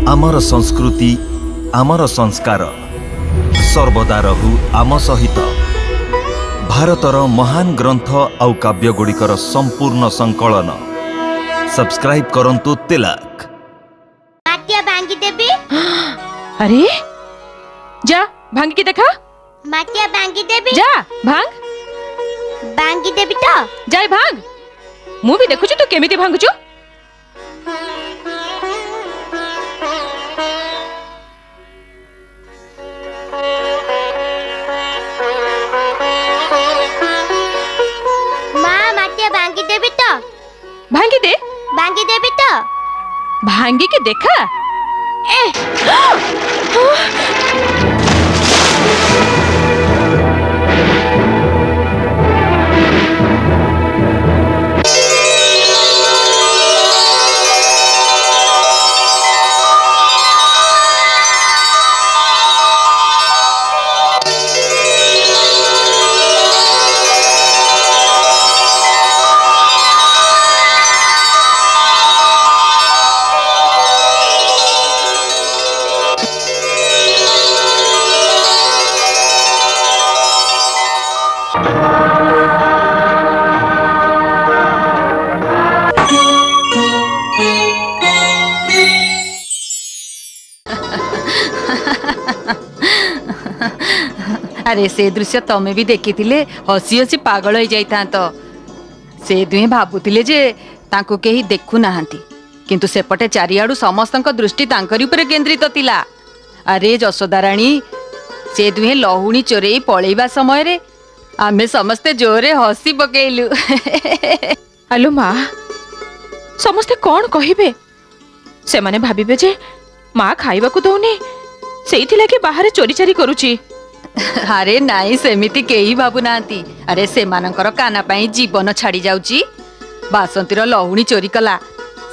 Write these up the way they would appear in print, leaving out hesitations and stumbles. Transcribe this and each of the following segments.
आमर संस्कृति आमर संस्कार सर्वदा रहु आम सहित। भारतर महान ग्रंथ आउ काव्यगुड़िकर संपूर्ण संकलन सब्सक्राइब करंतु तिलक। माटिया भांगी देबी। अरे जा भांग के देखा। माटिया भांगी देबी। जा भांग भांगी देबी तो जाय भांग। मु भी देखुछु तू केमिति भांगुछु। माँ माटिया भांगी देबी तो भांगी दे। भांगी देबी तो भांगी के देखा। अरे से दृश्य तमे भी देखी हसी हसी पागल हो जाता। से दुहे भाबुतिले जे तांको केही देखु नाहांती, किंतु सेपटे चारियाडू समस्तक दृष्टि तांकरी उपरे केंद्रित तिला। अरे जशोदा राणी, से दुहे लहुणी चोरेई पळेइबा समय रे आमे समस्ते जोरे हसी पकेइलु। आलो माँ, समस्ते कौन कहिबे? से माने भाबिबे जे माँ खाइबा को दौनी, सेइथि लागी बाहर चोरी चारी करूची। अरे नाई, सेमिति केही भाबु नांती। अरे से मानकर काना पाई जीवन छाड़ी जाउची। बासंतीर लहुणी चोरी कला,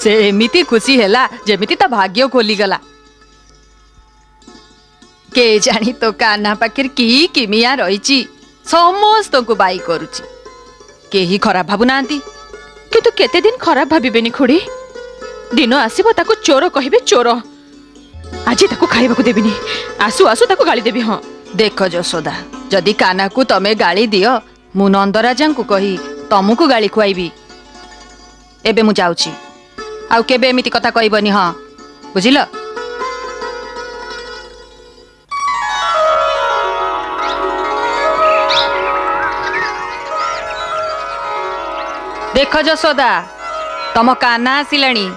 से एमिति खुशी हैला जेमिति ता भाग्य खोली गला। के जानी तो काना पाखिर की किमिया रहीची, समस्त को बाई करूची। केही खराब भाबु नांती। किंतु केते दिन खराब भाबिबेनी खुड़ी। दिन आसीबो ताको चोर कहिबे चोर। आज ताको खाइबा को देबिनी, आसु आसु ताको गाली देबी। हाँ देख जशोदा, जदि काना को तमे गाली दियो, मु नंदराजा को कही तमको गाली खुआइबी। एबे मु जाउची, आउ केबे एमिति कथा कहबनी। हाँ बुझिल? देख जशोदा, तम काना आसिलाणी।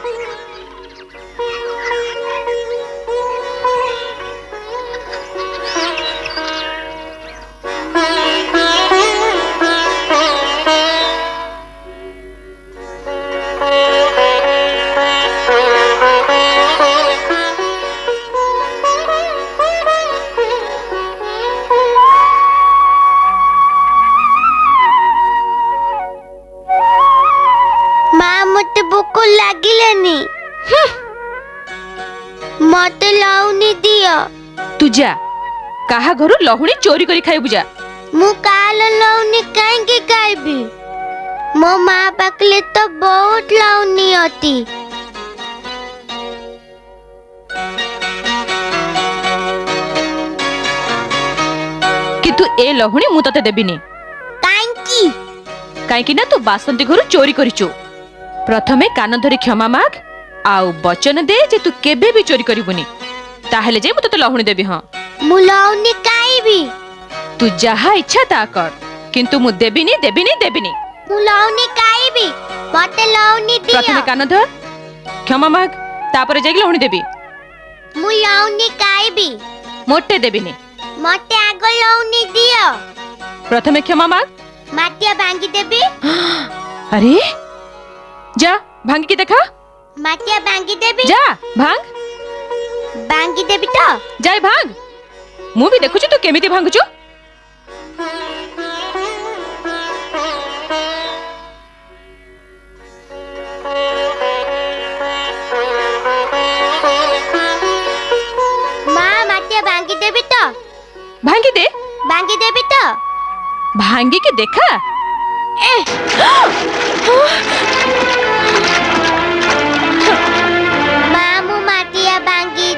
मते भूख लागिलेनी, मते लाउनी दियो। तू जा, काहा घरु लहुणी चोरी करी खाइबु जा। मु काल लाउनी काहे खाइबी? मो माँ पाखले तो बहुत लाउनी होती। किंतु ए लहुणी मु तते देबिनी। काहेकि ना तू बासंती घरु चोरी करिचु। प्रथमे कान धरी क्षमा माग, आउ वचन दे जे तू केबे भी चोरी करिबुनी, ताहेले जे मु तते लहुणी देबी। हाँ मु लाउनी खाइबी। तू जहा इच्छा ता कर, किंतु मु देबिनी देबिनी देबिनी। मु लाउनी खाइबी, मते लाउनी दियो। प्रथमे कान धर, क्षमा माग, तापरे जाई लहुणी देबी। मु लाउनी खाइबी, मोटे देबिनी। मते आगो लाउनी दियो। प्रथमे क्षमा माग। माटिया भांगी देबी। अरे जा भांग के देखा। माटिया भांगी देबी। जा भांग भांगी देबी तो जाय भांग। मु भी देखुछु तू केमिति भांगुछु। माँ माटिया भांगी देबी तो भांगी दे। भांगी देबी तो भांगी के देखा। मामू माटिया भांगी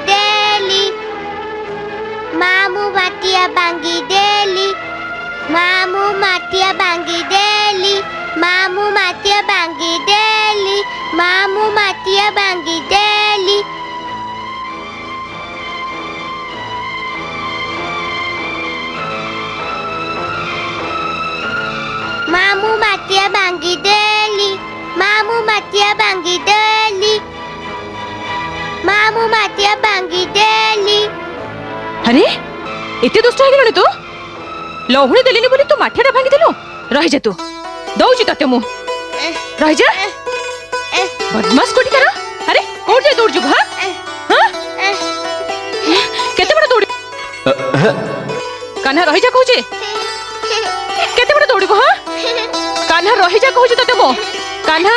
ମାଟିଆ ଭାଙ୍ଗି ଦେଲି। ଆରେ ଏତେ ଦୁଷ୍ଟ ହେଇଗଲଣି ତୁ? ଲହୁଣୀ ଦେଲିନି ବୋଲି ତୁ ମାଠିଆଟା ଭାଙ୍ଗିଦେଲୁ? ରହିଯା ତୁ, ଦଉଛି ତତେ ମୁଁ। ରହିଯା ବଦମାସ କୋଟିକାର। ଆରେ କୋଉଠି ଯାଇ ଦୌଡୁଛୁ? କେତେ ବଡ ଦୌଡ଼ି କାହ୍ନା? ରହିଯା କହୁଛି। କେତେ ବଡ ଦୌଡ଼ିବୁ? କାହ୍ନା ରହିଯା କହୁଛି ତତେ ମୁଁ। କାହ୍ନା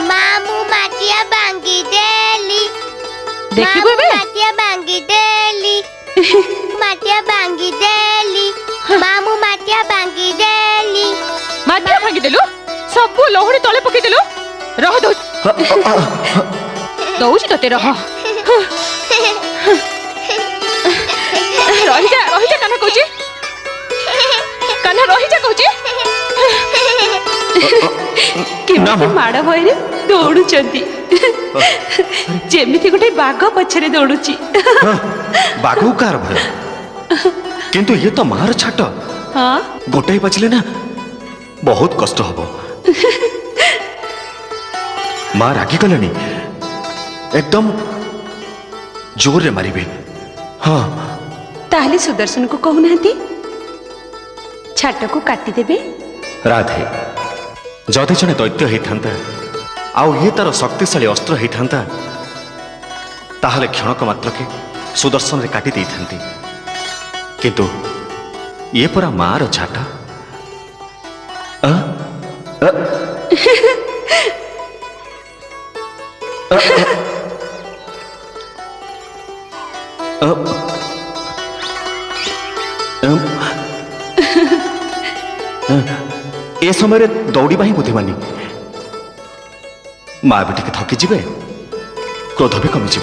ମା ମୁଁ ମାଟିଆ ଭାଙ୍ଗି ଦେଲି। ଦେଖିବୁ ଏବେ? ମାଟିଆ ଭାଙ୍ଗି ଦେଲି। ମାଟିଆ ଭାଙ୍ଗି ଦେଲି। ମା ମୁଁ ମାଟିଆ ଭାଙ୍ଗି ଦେଲି। ମାଠିଆ ଭାଙ୍ଗିଦେଲୁ? ସବୁ ଲହୁଣୀ ତଳେ ପକେଇଦେଲୁ? ରହ ଦଉଛି ତତେ, ରହ। ରହିଯା ରହିଯା କାହ୍ନା କହୁଛି। କାହ୍ନା ରହିଯା କହୁଛି। କେମିତି ମାଡ଼ ଭୟରେ ଦୌଡୁଛନ୍ତି, ଯେମିତି ଗୋଟେ ବାଘ ପଛରେ ଦୌଡୁଛି। ବାଘ କାର ଭୟ, କିନ୍ତୁ ଇଏ ତ ମାର ଛାଟ। ହଁ ଗୋଟାଇ ବାଜିଲେ ନା ବହୁତ କଷ୍ଟ ହବ। ମା ରାଗିଗଲେଣି, एकदम जोर रे मारिबे। हाँ ताहले सुदर्शन को कहूनाहांती छाट को काटी देबे। राधे जदि जने दैत्य होता आउ ये तार शक्तिशाली अस्त्र होता ताहले क्षणक मात्र के सुदर्शन रे काटी दे थांती, किंतु ये परा मार छाट। ए समय दौड़ा ही बुद्धिमानी। माँ भी टे थकी जीवे, क्रोध भी कमिज,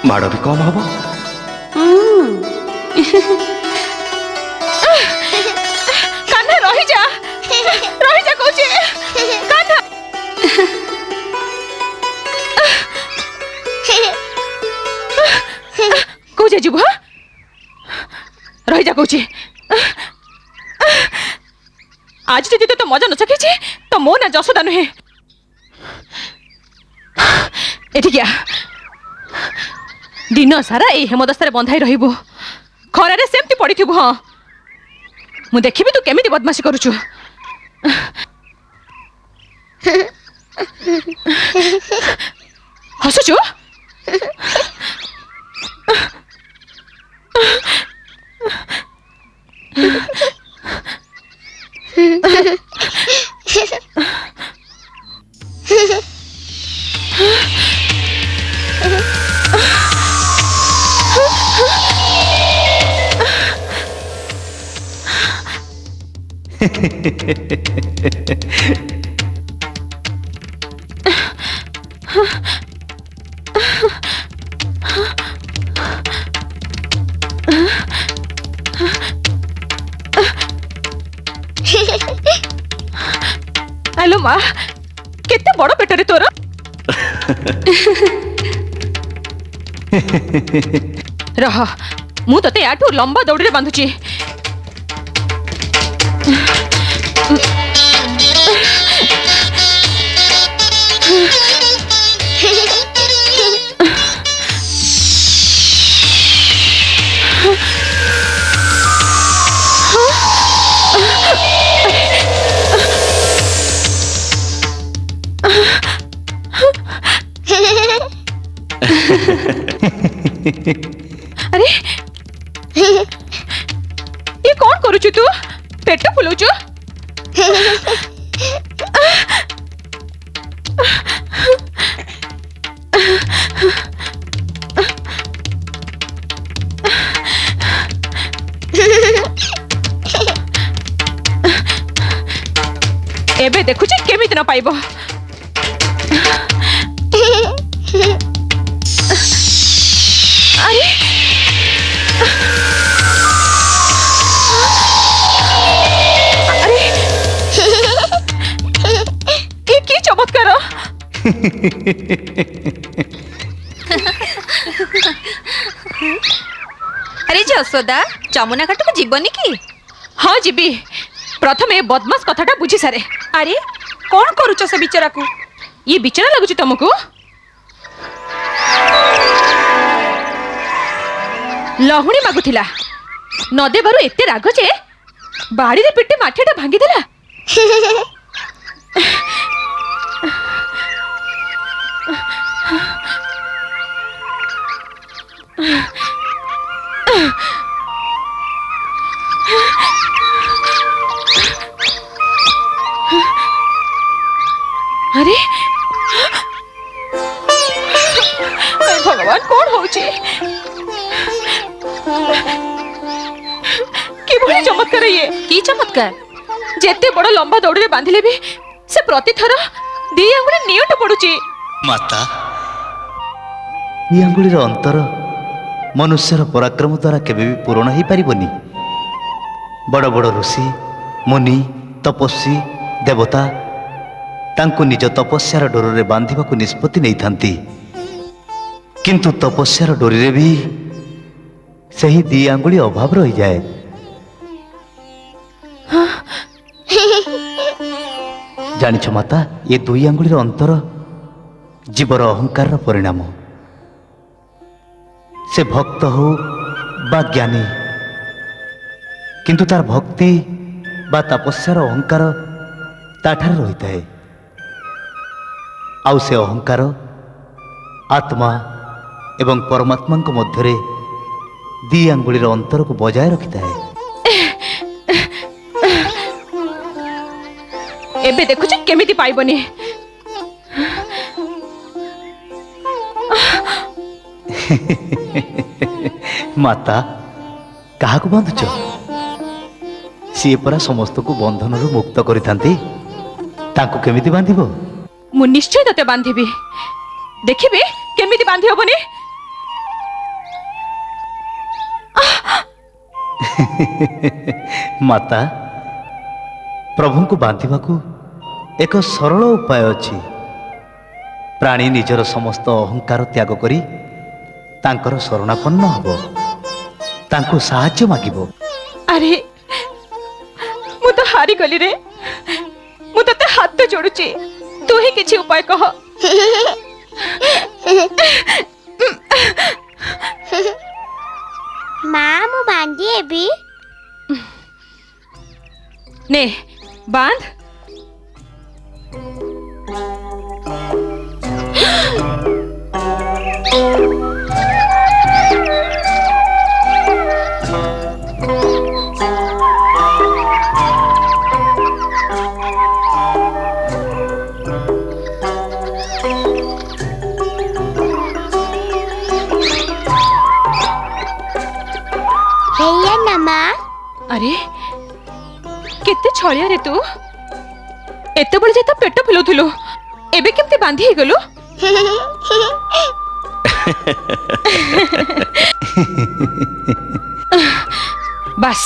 माड़ भी कम हम। कान्हा रही जा कहूचे। कान्हा को जीव रही जा कहूचे। आज दीदी तो मजा न सके तो मो ना जसोदा नुहे। एठी क्या दिन सारा ये हेमदस्तार बंधाई रहिबु, खरारे सेमती पड़िथिबु। हाँ मु देखिबि तू केमिति बदमाशी करूछु। हसुछु? हेलो माँ, केते बड़ पेट रे तोर। रह मु तते याठू लंबा दौड़ी रे बांधुची। अरे ये कौन करूचु तू? पेट फुलौचु? एबे देखुची केमिति न पाइबो। अरे अरे ये की चमत्कार। अरे जसोदा जमुना घाट को जीवनी की? हाँ जीवी, प्रथम ए बदमाश कथाटा बुझी सारे। अरे कौन करूच से बिचरा को? ये बिचरा लगुच तुमको? ଲହୁଣୀ ମାଗୁଥିଲା ନ ଦେବାରୁ ଏତେ ରାଗ ଯେ ବାଡ଼ିରେ ପିଟି ମାଠିଟା ଭାଙ୍ଗିଦେଲା। अरे भगवान कौन होची कि भली चमत्कार ये की चमत्कार? जेते बड़ लंबा दौड़ी बांधिले भी से प्रति थर दी आंगुली नियट पड़ुची। माता ये आंगुलीर अंतर मनुष्यर पराक्रम द्वारा केबे भी पूर्ण हो पारिबनी। बड़ बड़ ऋषि मुनि तपस्वी देवता तांको निज तपस्यार डोर बांधिबाकू निष्पत्ति नहीं थांती, किंतु तपस्यार डोरी भी सही दी आंगुली अभाव रही जाए। जानिछ माता ये दुई आंगुलीर अंतर जीवर अहंकार परिणाम। से भक्त हो बा ज्ञानी किंतु तार भक्ति बा तपस्यार अहंकार ताठारे रही थाए। आउ से अहंकार आत्मा एवं परमात्मा मध्य दी आंगुलीर अंतर को बजाय रखी थाए। एबे देखुछ केमिति पाइबनी। माता कहा को बांधुच? सी परा समस्त को बंधन मुक्त करिथांती, तांको केमिति बांधिबो? मु निश्चय तते बांधिबी, देखिबी केमिति बांधि हबनी। माता प्रभु को बांधिबाकू एक सरल उपाय अछि। प्राणी निजर समस्त अहंकार त्याग करी तांकर शरणापन्न हबो, तांको साहाय्य मागिबो। अरे मु तो हारी गली रे, मु तते हाथ जोड़ुची, तू ही किछि उपाय कह। माँ मु बांधी एबी। ने बांध। हैया ना माँ। अरे केते छलिया रे तू, एते बड़ जेता पेट फुलुथुलु, एबे केमते बांधी हे गलु? बस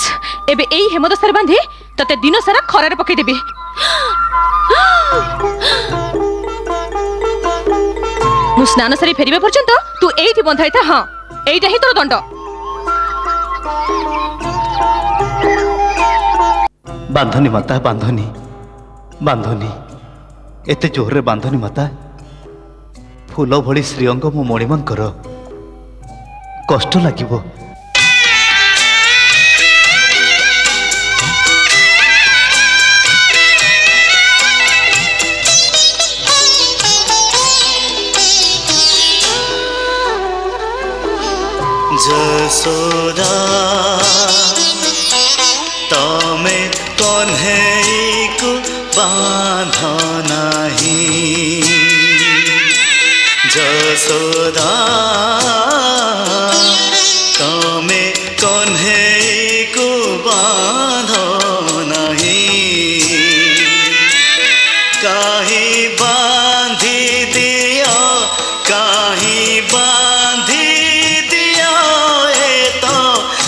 एबे एई हेमदस्तार बांधी तते दिन सारा खरारे पकई देबी। मु स्नान सारी फेरिबा पर्यंत तू एइथि बंधाई था। हां एइटा ही तोर दंड। बांधनी माता बांधनी बांधनी एते जोर बांधनी माता। फूल भली श्रीअंग मो मणिमांकर कष्ट लागिबो। जसोदा तमे कन्हैको बाँध नाही। जसोदा तमे कन्हैको बाँध नाही। काहीं बांधी दियो काहीं बांधी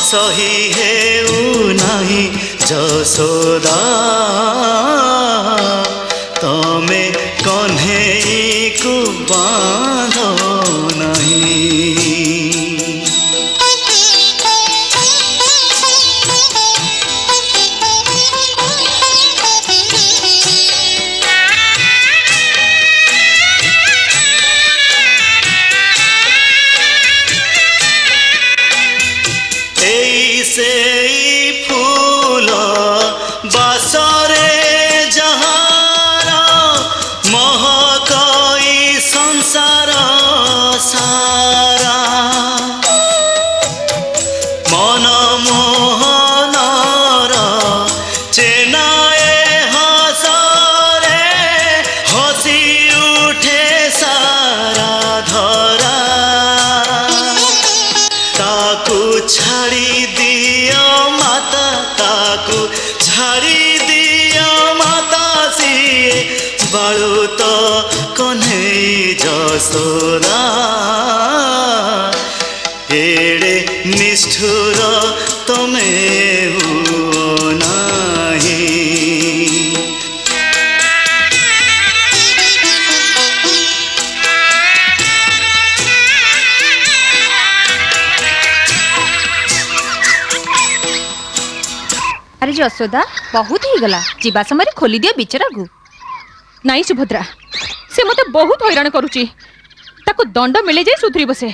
सही हेउ नाही। जसोदा तमे कन्हैको बाँध नाही। ଯଶୋଦା ଏଡ଼େ ନିଷ୍ଠୁର ତମେ ହୁଅ ନାହିଁ। अरे यशोदा बहुत ही गला जीवा समय खोली दियो बिचरा को। नाई सुभद्रा से मते बहुत हैरान करूची ताको दंड मिले जाए सुधरी बसे।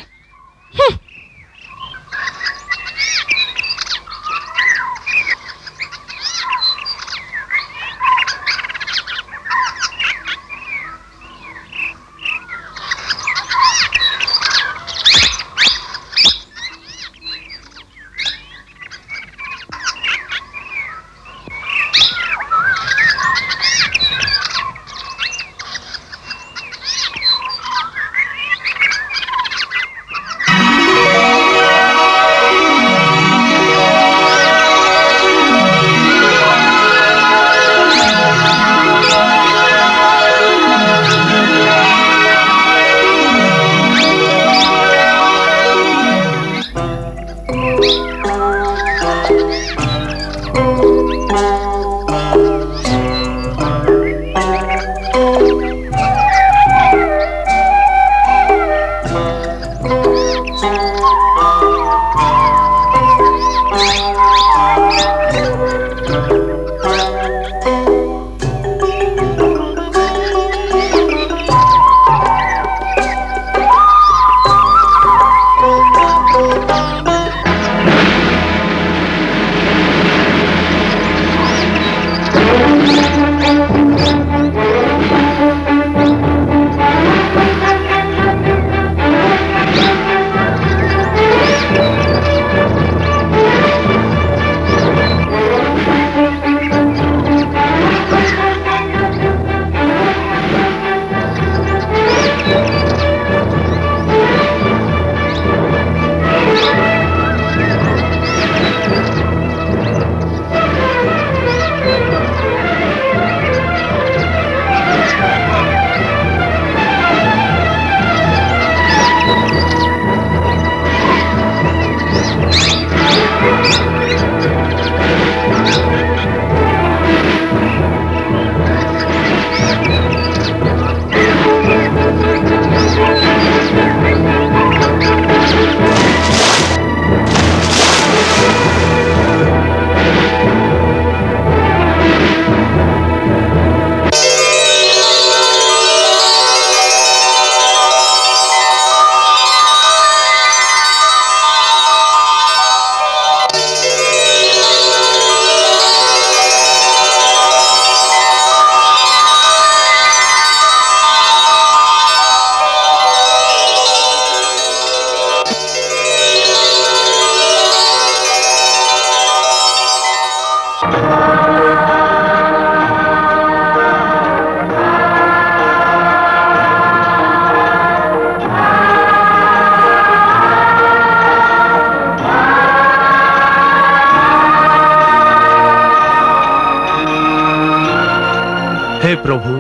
हे प्रभु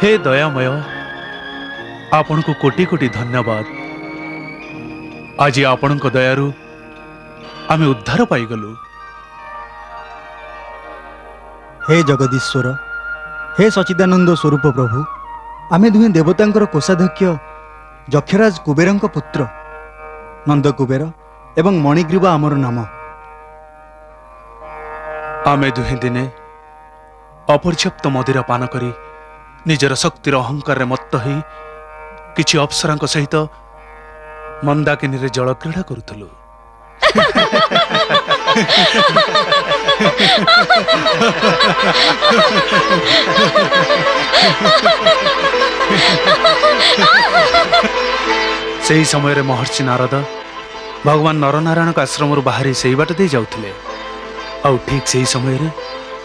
हे दयामय आपण को कोटि कोटि धन्यवाद। आज आपण को दयारु आमे उद्धार पाई गलु। हे जगदीश्वर हे सच्चिदानंद स्वरूप प्रभु आमे दुहे देवतांकर कोषाध्यक्ष जक्षराज कुबेरंक पुत्र नंद कुबेर एवं मणिग्रीवा आमर नाम। आमे दुहे दिने अपर्याप्त मदिरा पान करी निजर शक्तिर अहंकार मत्त होई किछि अप्सरांक सहित मंदाकिनी रे जल क्रीड़ा करुथलु। सेही समय महर्षि नारद भगवान नरनारायण आश्रम बाहरी से बाट दे जाउथिले। आउ ठीक सेही समय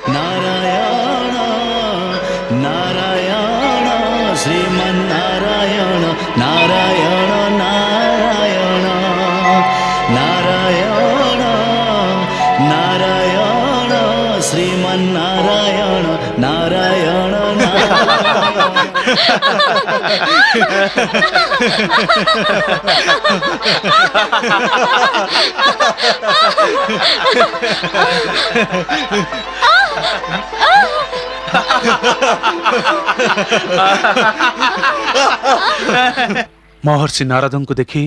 नारायण नारायण श्रीमन्नारायण नारायण नारायण नारायण नारायण श्रीमन्नारायण नारायण नारायण महर्षि नारदଙ୍କୁ ଦେଖି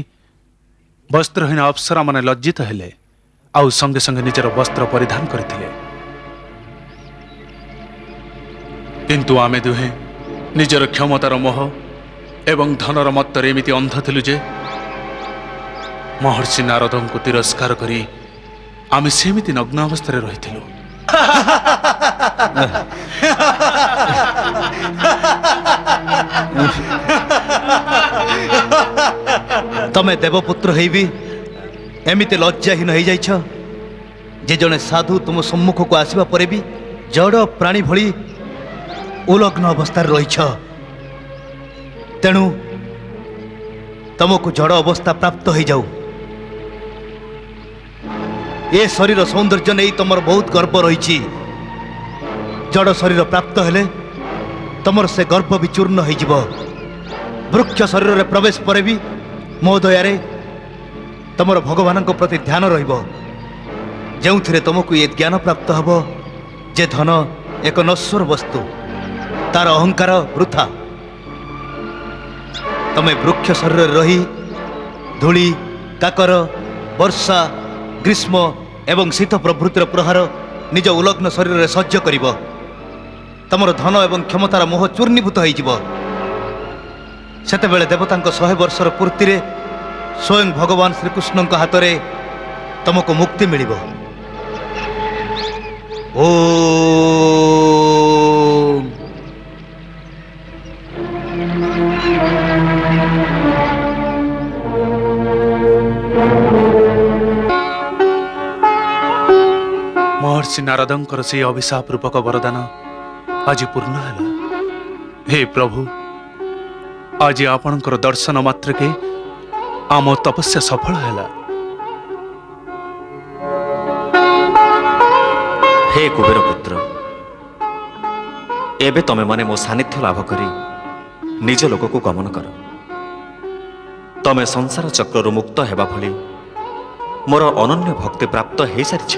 ବସ୍ତ୍ରହୀନ ଅପ୍ସରା ମାନେ ଲଜ୍ଜିତ ହେଲେ ଆଉ ସଙ୍ଗେ ସଙ୍ଗେ ନିଜର ବସ୍ତ୍ର ପରିଧାନ କରିଥିଲେ। କିନ୍ତୁ ଆମେ ଦୁହେଁ ନିଜର କ୍ଷମତାର ମୋହ ଏବଂ ଧନର ମତ୍ତରେ ଏମିତି ଅନ୍ଧ ଥିଲୁ ଯେ महर्षि नारदଙ୍କୁ ତିରସ୍କାର କରି ଆମେ ସେମିତି ନଗ୍ନ ଅବସ୍ଥାରେ ରହିଥିଲୁ। ତମେ ଦେବପୁତ୍ର ହେଇବି ଏମିତି ଲଜ୍ଜାହୀନ ହେଇଯାଇଛ ଯେ ଜଣେ ସାଧୁ ତୁମ ସମ୍ମୁଖକୁ ଆସିବା ପରେ ବି ଜଡ଼ ପ୍ରାଣୀ ଭଳି ଉଲଗ୍ନ ଅବସ୍ଥାରେ ରହିଛ। ତେଣୁ ତମକୁ ଜଡ଼ ଅବସ୍ଥା ପ୍ରାପ୍ତ ହେଇଯାଉ। ଏ ଶରୀର ସୌନ୍ଦର୍ଯ୍ୟ ନେଇ ତମର ବହୁତ ଗର୍ବ ରହିଛି। ଜଡ଼ ଶରୀର ପ୍ରାପ୍ତ ହେଲେ ତମର ସେ ଗର୍ବ ବି ଚୂର୍ଣ୍ଣ ହେଇଯିବ। ବୃକ୍ଷ ଶରୀରରେ ପ୍ରବେଶ ପରେ ବି ମୋ ଦୟାରେ ତମର ଭଗବାନଙ୍କ ପ୍ରତି ଧ୍ୟାନ ରହିବ, ଯେଉଁଥିରେ ତମକୁ ଏ ଜ୍ଞାନ ପ୍ରାପ୍ତ ହେବ ଯେ ଧନ ଏକ ନଶ୍ୱର ବସ୍ତୁ, ତାର ଅହଙ୍କାର ବୃଥା। ତମେ ବୃକ୍ଷ ଶରୀରରେ ରହି ଧୂଳି, କାକର, ବର୍ଷା, ଗ୍ରୀଷ୍ମ ଏବଂ ଶୀତ ପ୍ରଭୃତିର ପ୍ରହାର ନିଜ ଉଲଗ୍ନ ଶରୀରରେ ସହ୍ୟ କରିବ। ତମର ଧନ ଏବଂ କ୍ଷମତାର ମୋହ ଚୂର୍ଣ୍ଣୀଭୂତ ହେଇଯିବ। ସେତେବେଳେ ଦେବତାଙ୍କ 100 ବର୍ଷର ପୂର୍ତ୍ତିରେ ସ୍ୱୟଂ ଭଗବାନ ଶ୍ରୀକୃଷ୍ଣଙ୍କ ହାତରେ ତମକୁ ମୁକ୍ତି ମିଳିବ। ଓମ୍। महर्षि नारदଙ୍କର ସେହି ଅଭିଶାପ ରୂପକ ବରଦାନ ଆଜି ପୂର୍ଣ୍ଣ ହେଲା। ହେ ପ୍ରଭୁ, ଆଜି ଆପଣଙ୍କର ଦର୍ଶନ ମାତ୍ରକେ ଆମ ତପସ୍ୟା ସଫଳ ହେଲା। हे कुबेर पुत्र, एबे तमे माने मो सानिध्य लाभ करी निज लोक को गमन कर। तमे संसार चक्रु मुक्त हेबा भली मोर अनन्य भक्ति प्राप्त हो सारिछ।